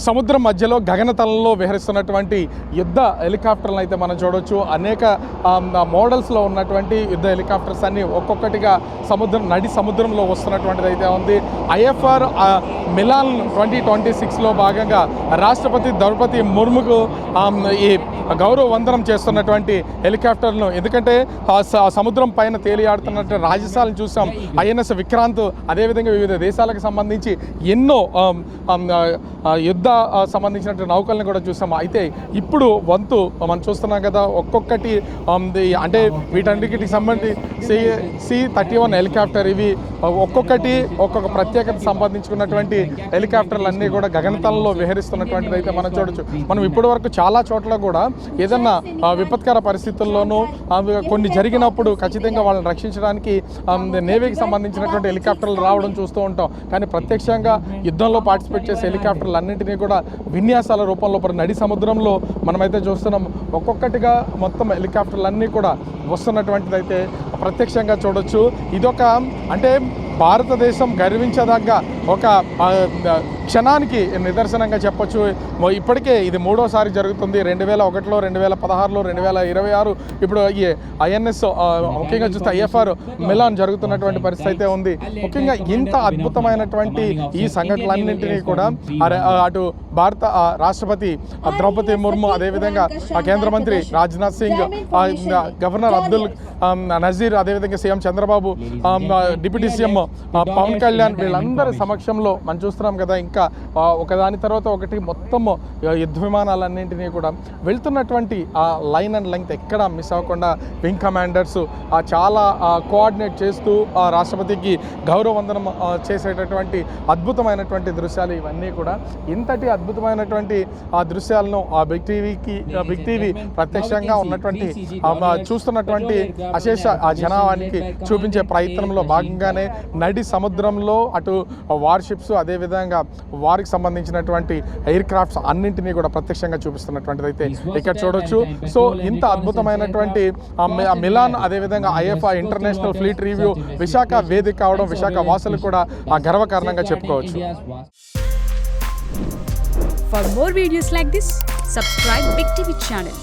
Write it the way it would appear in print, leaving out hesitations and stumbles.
సముద్రం మధ్యలో గగనతలంలో విహరిస్తున్నటువంటి యుద్ధ హెలికాప్టర్లను అయితే మనం చూడవచ్చు. అనేక మోడల్స్లో ఉన్నటువంటి యుద్ధ హెలికాప్టర్స్ అన్నీ ఒక్కొక్కటిగా నడి సముద్రంలో వస్తున్నటువంటిది అయితే ఉంది. ఐఎఫ్ఆర్ మిలాన్ 2026లో భాగంగా రాష్ట్రపతి ద్రౌపది ముర్ముకు ఈ గౌరవ వందనం చేస్తున్నటువంటి హెలికాప్టర్ను, ఎందుకంటే సముద్రం పైన తేలియాడుతున్నటువంటి రాజసాలను చూసాం. ఐఎన్ఎస్ విక్రాంత్, అదేవిధంగా వివిధ దేశాలకు సంబంధించి ఎన్నో యుద్ధ సంబంధించినటువంటి నౌకల్ని కూడా చూసాం. అయితే ఇప్పుడు వంతు మనం చూస్తున్నాం కదా, ఒక్కొక్కటి అంటే వీటన్నిటికి సంబంధించి C-31 హెలికాప్టర్, ఇవి ఒక్కొక్కటి ఒక్కొక్క ప్రత్యేకత సంబంధించుకున్నటువంటి హెలికాప్టర్లు అన్నీ కూడా గగనతలంలో విహరిస్తున్నటువంటిది అయితే మనం చూడొచ్చు. మనం ఇప్పటి వరకు చాలా చోట్ల కూడా ఏదన్నా విపత్కర పరిస్థితుల్లోనూ కొన్ని జరిగినప్పుడు ఖచ్చితంగా వాళ్ళని రక్షించడానికి నేవీకి సంబంధించినటువంటి హెలికాప్టర్లు రావడం చూస్తూ ఉంటాం. కానీ ప్రత్యక్షంగా యుద్ధంలో పార్టిసిపేట్ చేసే హెలికాప్టర్లు అన్నింటినీ కూడా విన్యాసాల రూపంలో నడి సముద్రంలో మనమైతే చూస్తున్నాం. ఒక్కొక్కటిగా మొత్తం హెలికాప్టర్లు అన్నీ కూడా వస్తున్నటువంటిది అయితే ప్రత్యక్షంగా చూడొచ్చు. ఇదొక అంటే భారతదేశం గర్వించదగ్గ ఒక క్షణానికి నిదర్శనంగా చెప్పొచ్చు. ఇప్పటికే ఇది మూడోసారి జరుగుతుంది. 2001లో, 2016లో, 2026 ఇప్పుడు ఈ ఐఎన్ఎస్ ముఖ్యంగా చూస్తే ఐఎఫ్ఆర్ మిలాన్ జరుగుతున్నటువంటి పరిస్థితి అయితే ఉంది. ముఖ్యంగా ఇంత అద్భుతమైనటువంటి ఈ సంఘటనలన్నింటినీ కూడా అటు భారత రాష్ట్రపతి ద్రౌపది ముర్ము, అదేవిధంగా కేంద్ర మంత్రి రాజ్నాథ్ సింగ్, గవర్నర్ అబ్దుల్ నజీర్, అదేవిధంగా CM Chandrababu, deputy CM Pawan Kalyan, వీళ్ళందరి సమక్షంలో మనం చూస్తున్నాం కదా. ఇంకా ఒకదాని తర్వాత ఒకటి మొత్తం యుద్ధ విమానాలన్నింటినీ కూడా వెళ్తున్నటువంటి ఆ లైన్ అండ్ లెంగ్త్ ఎక్కడ మిస్ అవ్వకుండా వింగ్ కమాండర్స్ చాలా కోఆర్డినేట్ చేస్తూ రాష్ట్రపతికి గౌరవ వందనం చేసేటటువంటి అద్భుతమైనటువంటి దృశ్యాలు ఇవన్నీ కూడా. ఇంతటి అద్భుతమైనటువంటి ఆ దృశ్యాలను బిగ్ టీవీ ప్రత్యక్షంగా ఉన్నటువంటి చూస్తున్నటువంటి అశేష ఆ జనానికి చూపించే ప్రయత్నంలో భాగంగానే నడి సముద్రంలో అటు వార్షిప్స్, అదేవిధంగా వారికి సంబంధించినటువంటి ఎయిర్ క్రాఫ్ట్స్ అన్నింటినీ కూడా ప్రత్యక్షంగా చూపిస్తున్నటువంటిది అయితే ఇక్కడ చూడొచ్చు. సో ఇంత అద్భుతమైనటువంటి మిలాన్, అదేవిధంగా IFI international fleet review Visakha వేదిక కావడం విశాఖ వాసులు కూడా ఆ గర్వకారణంగా చెప్పుకోవచ్చు. For more videos like this, subscribe Big TV channel.